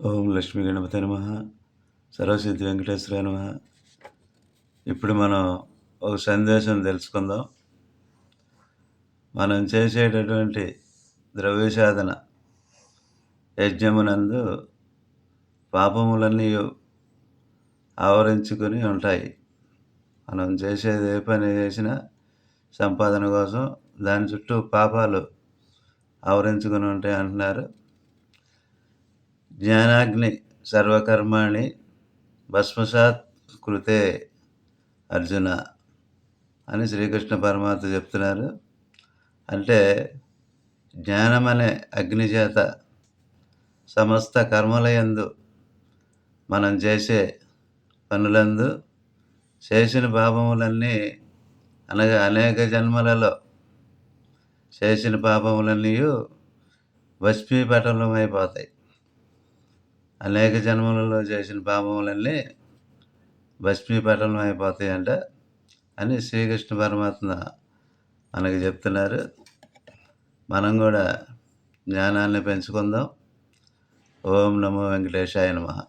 ఓం లక్ష్మీ గణపతి నమః. సర్వసిద్ధి వెంకటేశ్వరాయ నమః. ఇప్పుడు మనం ఒక సందేశం తెలుసుకుందాం. మనం చేసేటటువంటి ద్రవ్య సాధన యజ్ఞమునందు పాపములన్నీ ఆవరించుకొని ఉంటాయి. మనం చేసేది ఏ పని చేసినా సంపాదన కోసం దాని చుట్టూ పాపాలు ఆవరించుకొని ఉంటాయి అంటున్నారు. జ్ఞానాగ్ని సర్వకర్మాణి భస్మసాత్ కృతే అర్జున అని శ్రీకృష్ణ పరమాత్మ చెప్తున్నారు. అంటే జ్ఞానం అనే అగ్ని చేత సమస్త కర్మలయందు మనం చేసే పనులందు చేసిన పాపములన్నీ అనగా అనేక జన్మలలో చేసిన పాపములన్నీ భస్మీపటలమైపోతాయి. అనేక జన్మలలో చేసిన పాపములన్నీ భస్మీపటలం అయిపోతాయంట అని శ్రీకృష్ణ పరమాత్మ మనకి చెప్తున్నారు. మనం కూడా జ్ఞానాన్ని పెంచుకుందాం. ఓం నమో వెంకటేశాయ నమః.